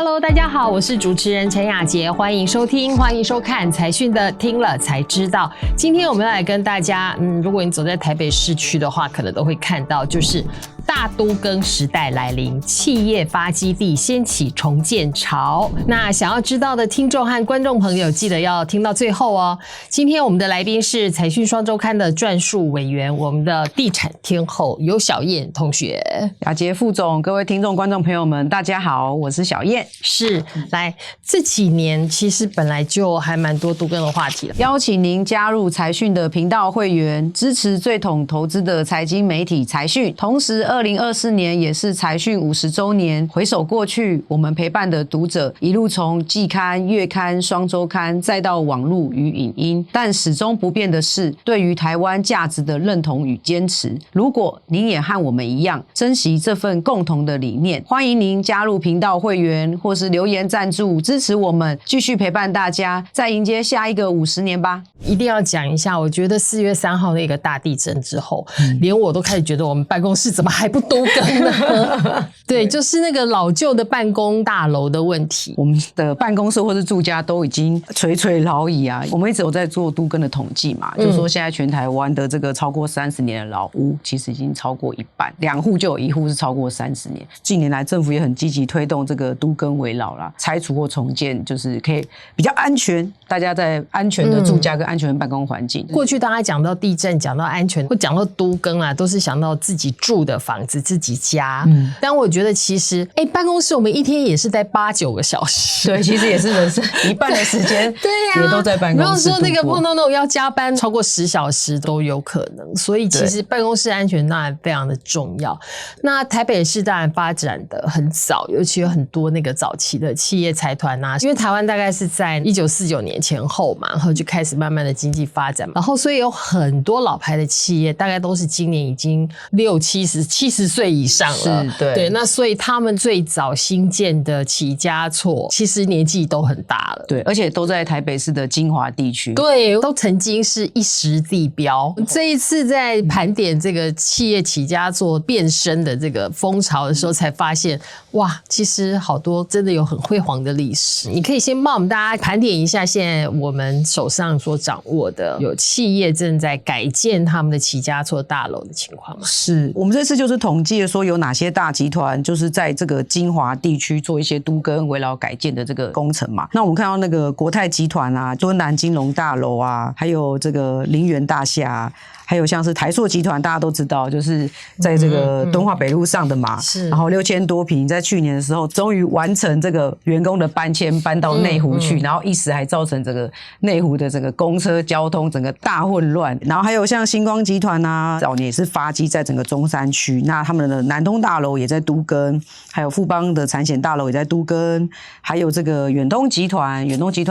Hello， 大家好，我是主持人陈雅洁，欢迎收听，欢迎收看财讯的听了才知道。今天我们要来跟大家，如果你走在台北市区的话，可能都会看到，就是大都更时代来临，企业发基地掀起重建潮。那想要知道的听众和观众朋友，记得要听到最后哦。今天我们的来宾是财讯双周刊的撰述委员，我们的地产天后尤小燕同学。雅洁副总，各位听众观众朋友们，大家好，我是小燕。是，来，这几年其实本来就还蛮多都更的话题了。邀请您加入财讯的频道会员，支持最懂投资的财经媒体财讯。同时2024年也是财讯50周年，回首过去，我们陪伴的读者一路从季刊、月刊、双周刊，再到网络与影音，但始终不变的是对于台湾价值的认同与坚持。如果您也和我们一样珍惜这份共同的理念，欢迎您加入频道会员，或是留言赞助支持我们，继续陪伴大家，再迎接下一个50年吧。一定要讲一下，我觉得4月3号那个大地震之后，连我都开始觉得我们办公室怎么还不都更呢？对，就是那个老旧的办公大楼的问题。我们的办公室或是住家都已经垂垂老矣啊。我们一直有在做都更的统计嘛，就是说现在全台湾的这个超过30年的老屋，其实已经超过一半，2户就有1户是超过30年。近年来政府也很积极推动这个都更危老啦，拆除或重建，就是可以比较安全，大家在安全的住家跟安全的办公环境。过去大家讲到地震，讲到安全，或讲到都更啊，都是想到自己住的房子、自己家。但我觉得其实，办公室我们一天也是待8-9个小时，对，其实也是人生一半的时间，对呀，也都在办公室。不要说那个碰到那种要加班超过10小时都有可能，所以其实办公室安全当然非常的重要。那台北市当然发展的很早，尤其有很多那个早期的企业财团啊，因为台湾大概是在1949年前后嘛，然后就开始慢慢的经济发展，然后所以有很多老牌的企业大概都是今年已经60-70岁以上了。是，对，那所以他们最早新建的起家厝其实年纪都很大了，对，而且都在台北市的精华地区，对，都曾经是一时地标。这一次在盘点这个企业起家厝变身的这个风潮的时候，才发现哇，其实好多真的有很辉煌的历史。你可以先帮我们大家盘点一下现在我们手上所掌握的有企业正在改建他们的起家厝大楼的情况吗？是，我们这次就是统计了说有哪些大集团就是在这个精华地区做一些都更危老改建的这个工程嘛。那我们看到那个国泰集团啊、敦南金融大楼啊，还有这个林园大厦啊，还有像是台塑集团，大家都知道，就是在这个敦化北路上的嘛，是，然后6000多坪，在去年的时候终于完成这个员工的搬迁，搬到内湖去，然后一时还造成这个内湖的这个公车交通整个大混乱。然后还有像星光集团啊，早年也是发迹在整个中山区，那他们的南通大楼也在都更，还有富邦的产险大楼也在都更，还有这个远东集团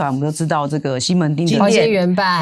我们都知道这个西门町宝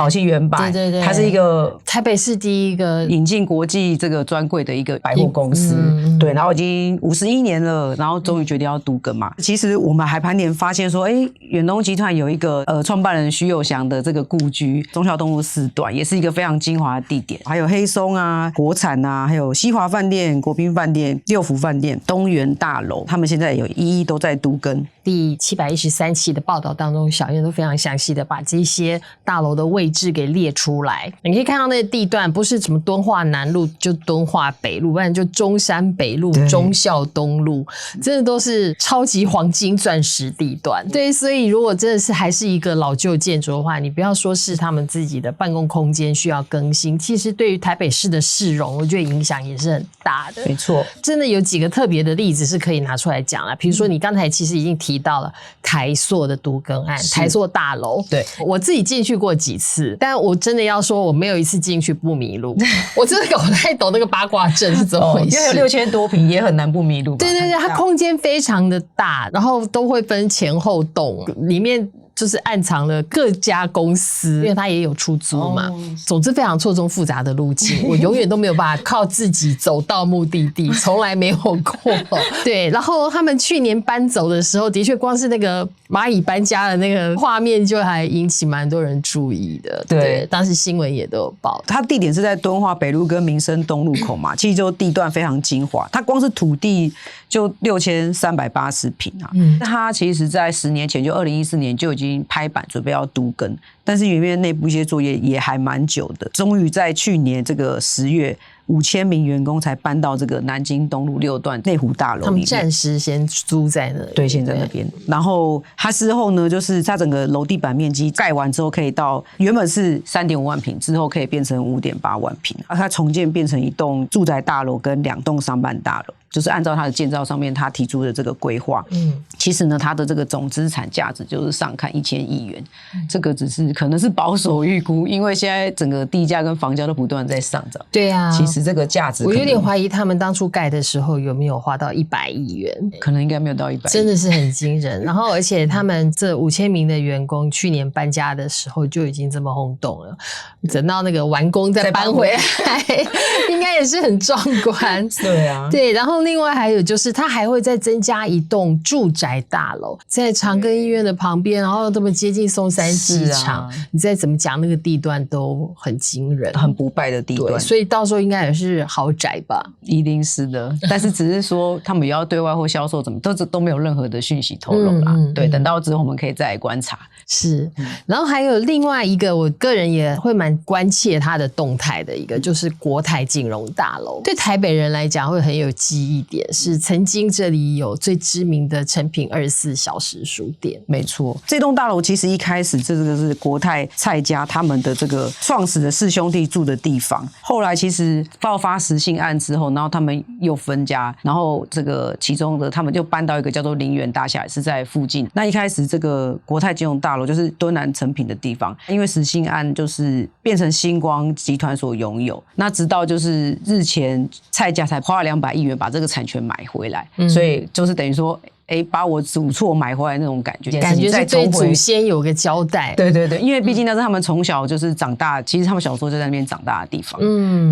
兴原版，对，它是一个台北市第一个引进国际这个专柜的一个百货公司，对，然后已经51年了，然后终于决定要都更嘛。其实我们还盘点发现说，远东集团有一个创办人徐有祥的这个故居忠孝东路4段，也是一个非常精华的地点。还有黑松啊、国产啊，还有西华饭店、国宾饭店、六福饭店、东园大楼，他们现在有一都在都更。第713期的报道当中，小燕都非常详细的把这些大楼的位置给列出来。你可以看到那个地段不是什么敦化南路就敦化北路，不然就中山北路、忠孝东路，真的都是超级黄金钻石地段。对，所以如果真的是还是一个老旧建筑的话，你不要说是他们自己的办公空间需要更新，其实对于台北市的市容，我觉得影响也是很大的。没错，真的有几个特别的例子是可以拿出来讲啦。比如说你刚才其实已经提到了台塑的都更案，台塑大楼，对，我自己进去过几次，但我真的要说我没有一次进去不迷路。我真的搞不太懂那个八卦阵是怎么回事，因为有6000多坪也很难不迷路吧。对，它空间非常的大，然后都会分前后栋，里面就是暗藏了各家公司，因为它也有出租嘛。总之非常错综复杂的路径，我永远都没有办法靠自己走到目的地，从来没有过。对，然后他们去年搬走的时候，的确光是那个蚂蚁搬家的那个画面就还引起蛮多人注意的。对，当时新闻也都有报。它地点是在敦化北路跟民生东路口嘛，其实就地段非常精华。它光是土地就6380坪啊。它其实在10年前，就2014年就已经拍板准备要都更，但是里面内部一些作业也还蛮久的，终于在去年这个10月。5000名员工才搬到这个南京东路6段内湖大楼里面，他们暂时先租在那里，对，先在那边。然后它之后呢，就是它整个楼地板面积盖完之后，可以到原本是3.5万坪，之后可以变成5.8万坪。它重建变成一栋住宅大楼跟2栋商办大楼。就是按照它的建造上面他提出的这个规划，其实呢，它的这个总资产价值就是上看1000亿元，这个只是可能是保守预估，因为现在整个地价跟房价都不断在上涨。对啊，其实这个价值我有点怀疑他们当初盖的时候有没有花到100亿元，可能应该没有到100亿，真的是很惊人。然后而且他们这5000名的员工去年搬家的时候就已经这么轰动了，等到那个完工再搬回来，应该也是很壮观。对啊，对，然后另外还有就是它还会再增加一栋住宅大楼在长庚医院的旁边，然后这么接近松山机场，你再怎么讲那个地段都很惊人，很不败的地段，所以到时候应该也是豪宅吧，一定是的。但是只是说他们也要对外或销售怎么都没有任何的讯息透露啦。对，等到之后我们可以再来观察。是，然后还有另外一个我个人也会蛮关切它的动态的一个，就是国泰金融大楼。对台北人来讲会很有记忆点，是曾经这里有最知名的诚品24小时书店。没错，这栋大楼其实一开始这个是国泰蔡家他们的这个创始的4兄弟住的地方，后来其实爆发实性案之后，然后他们又分家，然后这个其中的他们就搬到一个叫做林园大厦，也是在附近。那一开始这个国泰金融大楼就是敦南诚品的地方，因为实性案就是变成星光集团所拥有，那直到就是日前蔡家才花了200亿元把这个产权买回来，所以就是等于说把我祖错买回来那种感觉，感觉是对祖先有个交代。对对对，因为毕竟那是他们从小就是长大，其实他们小时候就在那边长大的地方，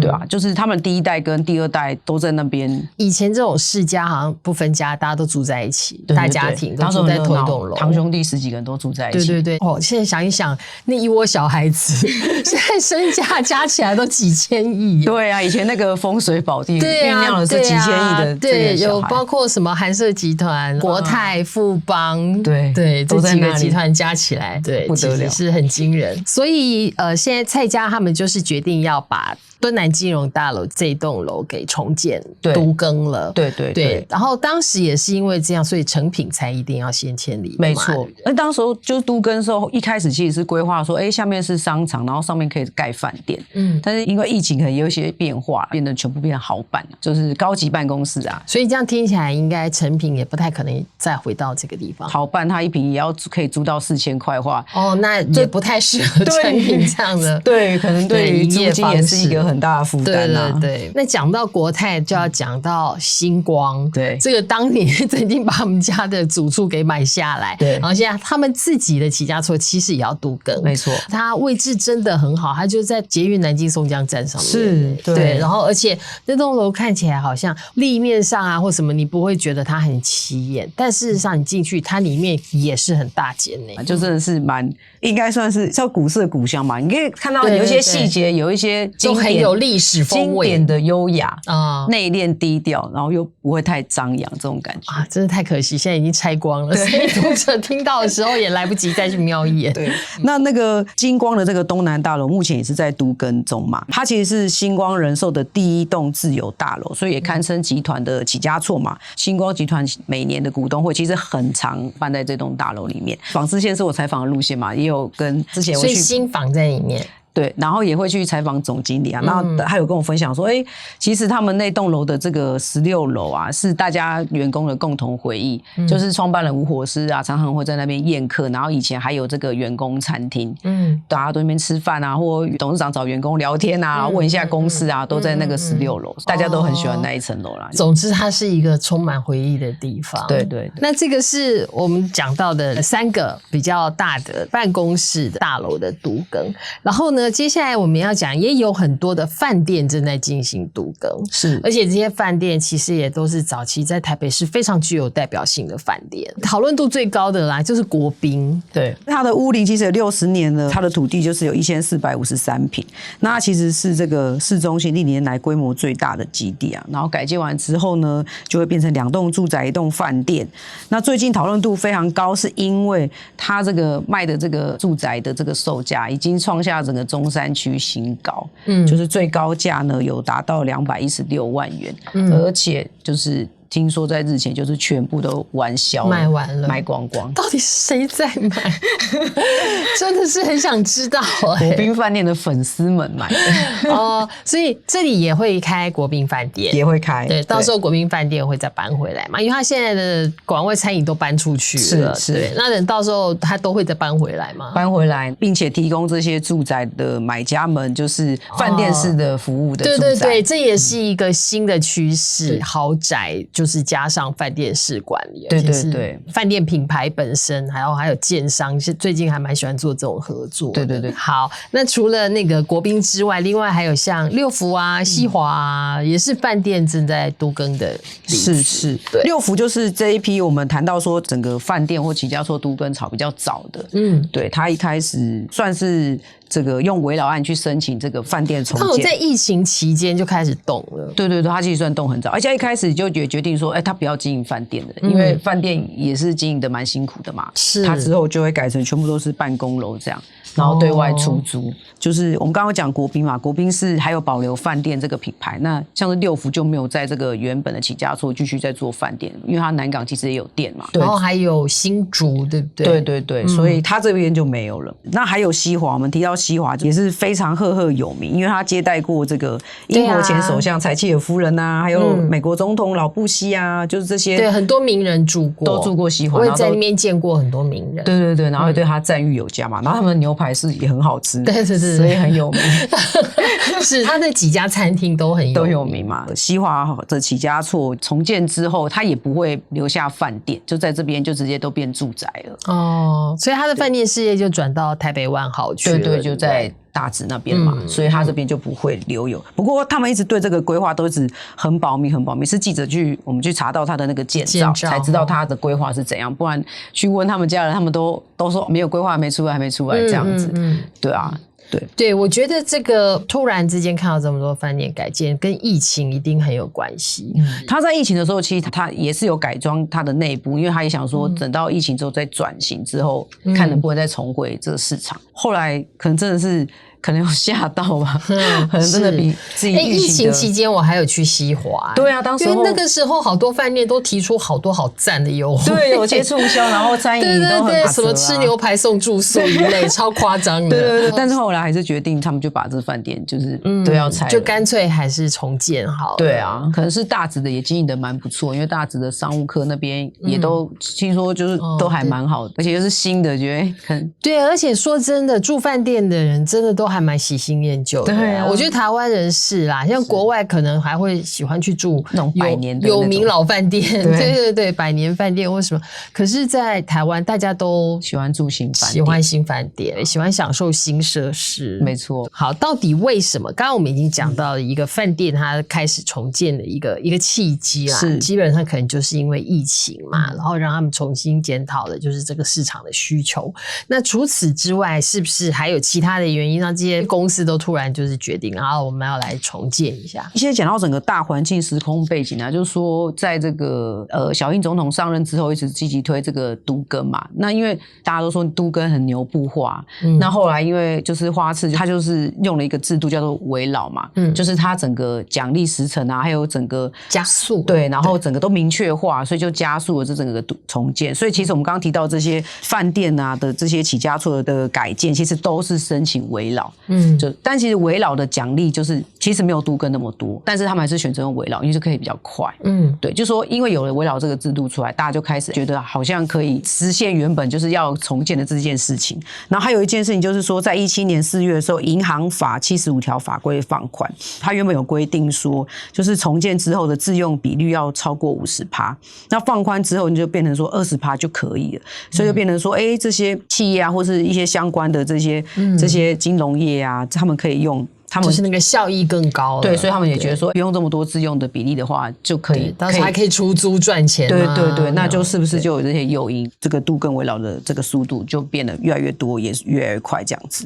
对吧？就是他们第一代跟第二代都在那边。以前这种世家好像不分家，大家都住在一起，对对对，大家庭都住在同一栋楼，堂兄弟10几个人都住在一起。对对对，现在想一想，那一窝小孩子，现在身价加起来都几千亿。对啊，以前那个风水宝地酝酿的是几千亿的，对，有包括什么韩社集团。国泰、富邦，对这几个集团加起来，对，不得了，是很惊人。所以现在蔡家他们就是决定要把敦南金融大楼这栋楼给重建都更了，对。然后当时也是因为这样，所以诚品才一定要先迁离。没错，那当时就是都更的时候，一开始其实是规划说，下面是商场，然后上面可以盖饭店，但是因为疫情可能有一些变化，变得全部变豪办，就是高级办公室啊。所以这样听起来，应该诚品也不太可能再回到这个地方。豪办它一坪也要可以租到4000块的话，那也不太适合诚品这样的。对，可能对于租金也是一个很大的负担啊。对。那讲到国泰，就要讲到星光。对，这个当年曾经把我们家的祖厝给买下来，对。然后现在他们自己的起家厝其实也要都更，没错。它位置真的很好，它就在捷运南京松江站上面。是，对。然后而且那栋楼看起来好像立面上啊或什么，你不会觉得它很起眼，但事实上你进去，它里面也是很大间呢，就真的是应该算是叫古色古香嘛。你可以看到有一些细节，有一些就很有历史风味，经典的优雅啊，内敛低调，然后又不会太张扬，这种感觉啊，真的太可惜，现在已经拆光了，所以读者听到的时候也来不及再去瞄一眼。对，那个金光的这个东南大楼目前也是在都更中嘛，它其实是星光人寿的第一栋自有大楼，所以也堪称集团的起家厝嘛。星光集团每年的股东会其实很常办在这栋大楼里面，纺织线是我采访的路线嘛，也有跟之前所以新房在里面。对，然后也会去采访总经理啊，然后他有跟我分享说，其实他们那栋楼的这个16楼啊，是大家员工的共同回忆，就是创办人吴火师啊，常常会在那边宴客，然后以前还有这个员工餐厅，大家都在那边吃饭啊，或董事长找员工聊天啊，问一下公司啊，都在那个16楼，大家都很喜欢那一层楼啦。总之，它是一个充满回忆的地方。对对对。那这个是我们讲到的3个比较大的办公室大楼的都更，然后呢，接下来我们要讲，也有很多的饭店正在进行都更，是，而且这些饭店其实也都是早期在台北市非常具有代表性的饭店，讨论度最高的啦，就是国宾。对，它的屋龄其实有60年了，它的土地就是有1453坪，那它其实是这个市中心历年来规模最大的基地啊。然后改建完之后呢，就会变成2栋住宅1栋饭店。那最近讨论度非常高，是因为它这个卖的这个住宅的这个售价已经创下整个中山区新高，就是最高价呢有达到216万元，而且就是听说在日前就是全部都完销了，卖完了，卖光光。到底是谁在买？真的是很想知道国宾饭店的粉丝们买的哦，所以这里也会开国宾饭店，也会开。对，到时候国宾饭店会再搬回来嘛，因为他现在的广味餐饮都搬出去了，是对。那等到时候他都会再搬回来吗？搬回来，并且提供这些住宅的买家们就是饭店式的服务的住宅。对对对，这也是一个新的趋势，豪宅就是加上饭店式管理，对对对，饭店品牌本身，还有建商，最近还蛮喜欢做这种合作。对对对，好，那除了那个国宾之外，另外还有像六福啊、西华啊，也是饭店正在都更的例子。是，六福就是这一批我们谈到说整个饭店或起家做都更潮比较早的，对，他一开始算是这个用危老案去申请这个饭店重建，他好像在疫情期间就开始动了。对对对，他其实算动很早，而且一开始就决定说，他不要经营饭店的，因为饭店也是经营的蛮辛苦的嘛。是，他之后就会改成全部都是办公楼这样，然后对外出租。就是我们刚刚讲国宾嘛，国宾是还有保留饭店这个品牌，那像是六福就没有在这个原本的起家处继续在做饭店，因为他南港其实也有店嘛，然后还有新竹，对不对？对对对，所以他这边就没有了。那还有西华，我们提到西华也是非常赫赫有名，因为他接待过这个英国前首相柴契尔夫人啊，还有美国总统老布希啊，就是这些，对，很多名人住过，都住过西华，我也在那边见过很多名人。对对对，然后对他赞誉有加嘛，然后他们的牛排是也很好吃，对对对，所以很有名。是他的几家餐厅都有名嘛。西华的起家厝重建之后，他也不会留下饭店，就在这边就直接都变住宅了。哦，所以他的饭店事业就转到台北万豪去了。对对，就在大直那边嘛，所以他这边就不会留有。不过他们一直对这个规划都一直很保密，很保密。是记者我们去查到他的那个建造，才知道他的规划是怎样。不然去问他们家人，他们都说没有规划，还没出来这样子。对啊。对，我觉得这个突然之间看到这么多饭店改建，跟疫情一定很有关系。他在疫情的时候，其实他也是有改装他的内部，因为他也想说，等到疫情之后再转型之后，看能不能再重回这个市场。后来可能真的是。可能有嚇到吧，可能真的比自己疫情期间我还有去西华，对啊，当时因为那个时候好多饭店都提出好多好赞的优惠，对，有些促销，然后餐饮都很打折，什么吃牛排送住宿一类，超夸张的。对，但是后来还是决定，他们就把这饭店就是都要拆了，就干脆还是重建好了。对啊，可能是大直的也经营的蛮不错，因为大直的商务客那边也都听说就是都还蛮好的，而且又是新的，觉得可能对，而且说真的，住饭店的人真的都还蛮喜新厌旧的。对啊，我觉得台湾人是啦，像国外可能还会喜欢去住那种百年的有名老饭店，对，百年饭店或什么。可是，在台湾大家都喜欢住新饭店，喜欢新饭店，喜欢享受新设施。没错。好，到底为什么？刚刚我们已经讲到了一个饭店它开始重建的一个契机啦，是基本上可能就是因为疫情嘛，然后让他们重新检讨的就是这个市场的需求。那除此之外，是不是还有其他的原因让这些公司都突然就是决定，然后我们要来重建一下？现在讲到整个大环境时空背景啊，就是说在这个小英总统上任之后，一直积极推这个都更嘛。那因为大家都说都更很牛步化，那后来因为就是花次他就是用了一个制度叫做危老嘛，就是他整个奖励时程啊，还有整个加速，对，然后整个都明确化，所以就加速了这整个重建。所以其实我们刚刚提到这些饭店啊的这些起家厝的改建，其实都是申请危老。老，但其实微老的奖励就是其实没有都更那么多，但是他们还是选择用微老，因为就可以比较快。对，就说因为有了微老这个制度出来，大家就开始觉得好像可以实现原本就是要重建的这件事情。然后还有一件事情就是说，在2017年4月的时候，银行法75条法规放宽，它原本有规定说，就是重建之后的自用比率要超过50%，那放宽之后你就变成说20%就可以了，所以就变成说，这些企业啊，或是一些相关的这些金融业啊，他们可以用。他们就是那个效益更高了，对，所以他们也觉得说不用这么多自用的比例的话，就可以，到时候还可以出租赚钱嘛。对，那就是不是就有这些诱因，这个都更微老的这个速度就变得越来越多，也越来越快这样子。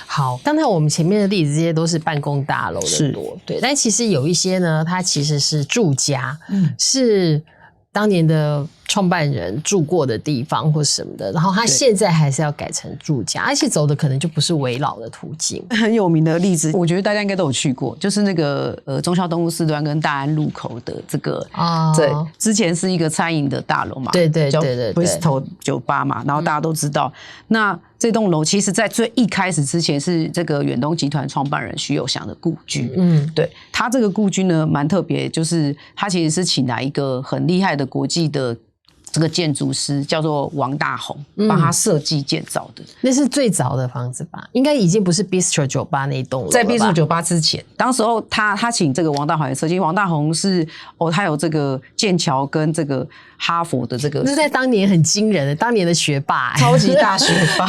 好，刚才我们前面的例子这些都是办公大楼的多，对，但其实有一些呢，它其实是住家，是当年的创办人住过的地方或什么的，然后他现在还是要改成住家，而且走的可能就不是微老的途径。很有名的例子，我觉得大家应该都有去过，就是那个忠孝东路4段跟大安路口的这个对，之前是一个餐饮的大楼嘛，对，叫 Bristol 酒吧嘛，然后大家都知道，那这栋楼其实在最一开始之前是这个远东集团创办人徐有祥的故居。对，他这个故居呢蛮特别，就是他其实是请来一个很厉害的国际的这个建筑师，叫做王大闳，帮他设计建造的。那是最早的房子吧？应该已经不是 Bistro 酒吧那一栋了吧？在 Bistro 酒吧之前，当时候他请这个王大闳来设计。王大闳是他有这个剑桥跟这个哈佛的这个，那在当年很惊人的，当年的学霸，超级大学霸，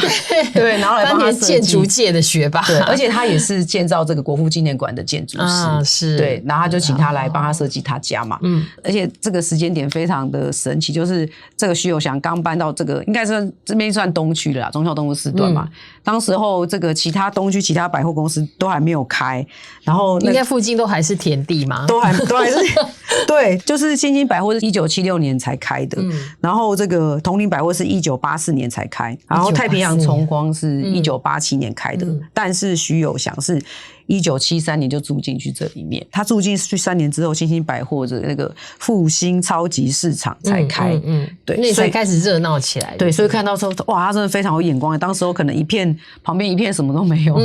对，然后来帮他设计，当年建筑界的学霸，对，而且他也是建造这个国父纪念馆的建筑师，是，对，然后他就请他来帮他设计他家嘛，而且这个时间点非常的神奇，就是这个徐有祥刚搬到这个，应该是这边算东区的啦，忠孝东路4段嘛，当时候这个其他东区其他百货公司都还没有开，然后应该附近都还是田地吗？都还是对，就是新兴百货是1976年才开的，然后这个同林百货是1984年才开，然后太平洋崇光是1987年开的，但是徐有祥是1973年就住进去这里面，他住进去3年之后，新兴百货的那个复兴超级市场才开，对，那才开始热闹起来。对，所以看到说，哇，他真的非常有眼光。当时候可能旁边一片什么都没有，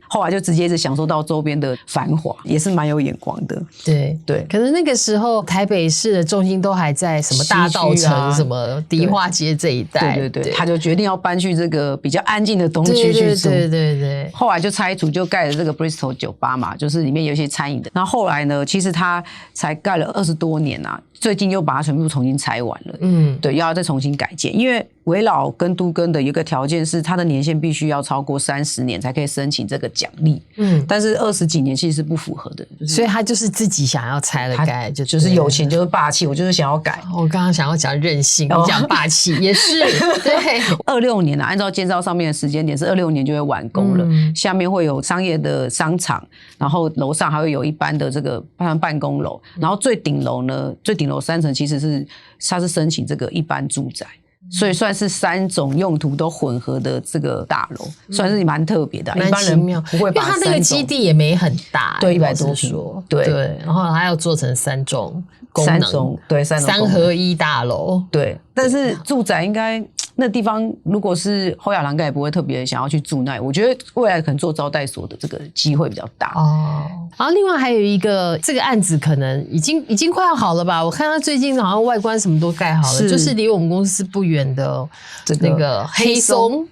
后来就直接一直享受到周边的繁华，也是蛮有眼光的。对，可是那个时候台北市的中心都还在什么大稻埕、什么迪化街这一带，对，他就决定要搬去这个比较安静的东区去住。对，后来就拆除，就盖了这个 Bristol酒吧嘛，就是里面有一些餐饮的。然后后来呢，其实他才盖了20多年啊，最近又把它全部重新拆完了。对，要再重新改建，因为微老跟都更的有一个条件是，它的年限必须要超过30年才可以申请这个奖励。但是20几年其实是不符合的，所以他就是自己想要拆了改，就是有钱就是霸气，我就是想要改。我刚刚想要讲任性，你讲霸气也是。对，26年按照建造上面的时间点是26年就会完工了，下面会有商业的商场，然后楼上还会有一般的这个办公楼，然后最顶楼3层其实它是申请这个一般住宅。所以算是3种用途都混合的这个大楼，算是蛮特别的，一般人不会把它。因为它那个基地也没很大，对，100多坪，对，然后还要做成3种功能，对，3合1大楼，对。但是住宅应该那地方如果是后亚郎，应该也不会特别想要去住那里。我觉得未来可能做招待所的这个机会比较大然后另外还有一个这个案子可能已经快要好了吧？我看他最近好像外观什么都盖好了，就是离我们公司不远的那个黑松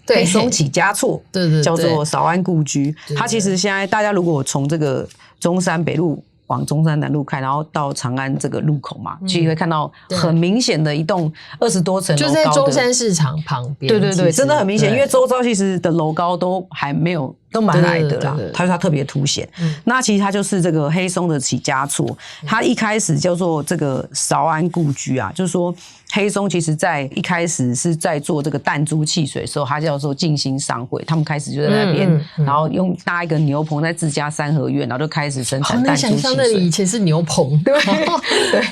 起家厝，对，叫做少安故居。它其实现在大家如果从这个中山北路往中山南路开，然后到长安这个路口嘛，其实会看到很明显的一栋20多层楼高的，就在中山市场旁边。对，真的很明显，因为周遭其实的楼高都还没有。都蛮矮的啦，它特别凸显。那其实它就是这个黑松的起家厝，它一开始叫做这个韶安故居啊，就是说黑松其实在一开始是在做这个弹珠汽水的时候，它叫做静心商会，他们开始就在那边，然后用搭一个牛棚在自家3合院，然后就开始生产弹珠汽水。想象那里以前是牛棚，对，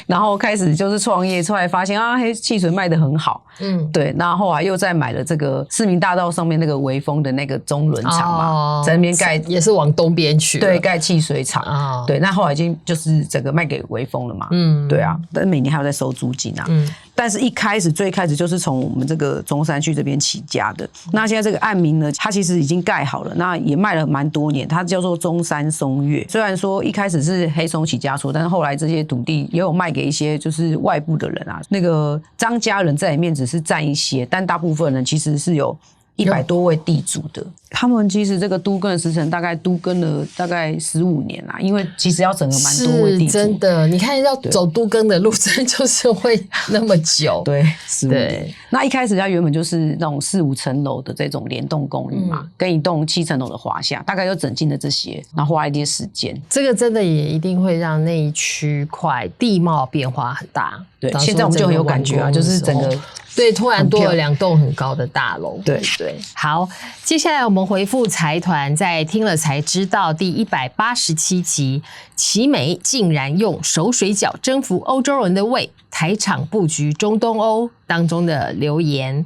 然后开始就是创业出来，发现黑汽水卖得很好，对，那后来又再买了这个市民大道上面那个微风的那个中轮厂嘛。在那边盖也是往东边去，对，盖汽水厂对，那后来已经就是整个卖给微风了嘛，对啊，但每年还有在收租金啊，但是最开始就是从我们这个中山区这边起家的。那现在这个案名呢，它其实已经盖好了，那也卖了蛮多年，它叫做中山松月。虽然说一开始是黑松起家所，但是后来这些土地也有卖给一些就是外部的人啊，那个张家人在里面只是占一些，但大部分人其实是有100多位地主的。他们其实这个都更的时程大概都更了大概15年啦，因为其实要整个蛮多位地主，是真的。你看要走都更的路，真就是会那么久。对，15年。那一开始它原本就是那种4、5层楼的这种联动公寓嘛，跟一栋7层楼的华夏，大概就整进了这些，然后花了一些时间。这个真的也一定会让那一区块地貌变化很大。对，现在我们就很有感觉啊，就是整个。对，突然多了2栋很高的大楼。对。好，接下来我们回复财团在听了才知道第187集，奇美竟然用熟水饺征服欧洲人的胃，台厂布局中东欧当中的留言。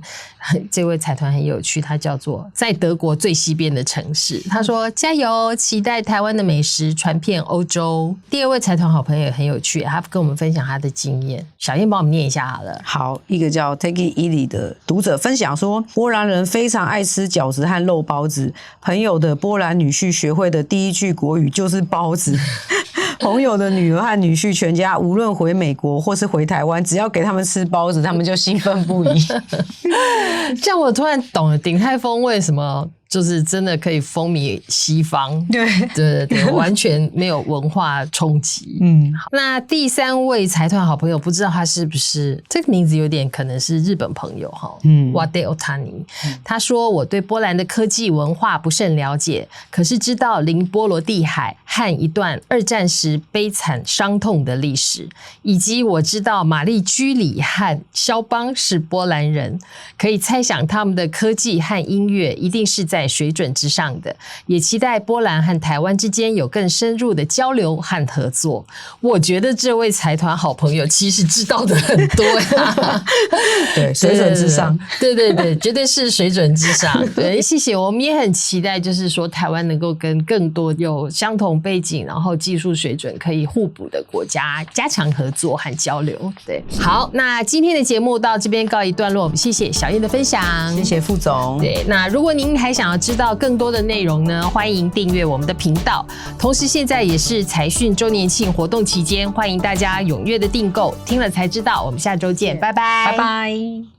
这位财团很有趣，他叫做在德国最西边的城市。他说加油，期待台湾的美食传遍欧洲。第二位财团好朋友也很有趣，他跟我们分享他的经验。小燕帮我们念一下好了。好，一个叫 Take It Easy 的读者分享说，波兰人非常爱吃饺子和肉包子。朋友的波兰女婿学会的第一句国语就是包子。朋友的女儿和女婿全家无论回美国或是回台湾，只要给他们吃包子，他们就兴奋不已。这样我突然懂了鼎泰丰为什么就是真的可以风靡西方。对，完全没有文化冲击。那第3位财团好朋友，不知道他是不是这个名字有点可能是日本朋友哈。Wade Otani，他说我对波兰的科技文化不甚了解，可是知道临波罗的海和一段2战时悲惨伤痛的历史，以及我知道玛丽居里和肖邦是波兰人，可以猜想他们的科技和音乐一定是在水准之上的，也期待波兰和台湾之间有更深入的交流和合作。我觉得这位财团好朋友其实知道的很多呀。对，水准之上。对，绝对是水准之上。对，谢谢。我们也很期待，就是说台湾能够跟更多有相同背景，然后技术水准可以互补的国家加强合作和交流。对，好，那今天的节目到这边告一段落，谢谢小燕的分享，谢谢副总。对，那如果您还想要知道更多的内容呢，欢迎订阅我们的频道。同时，现在也是财讯周年庆活动期间，欢迎大家踊跃的订购。听了才知道，我们下周见，拜拜，拜拜。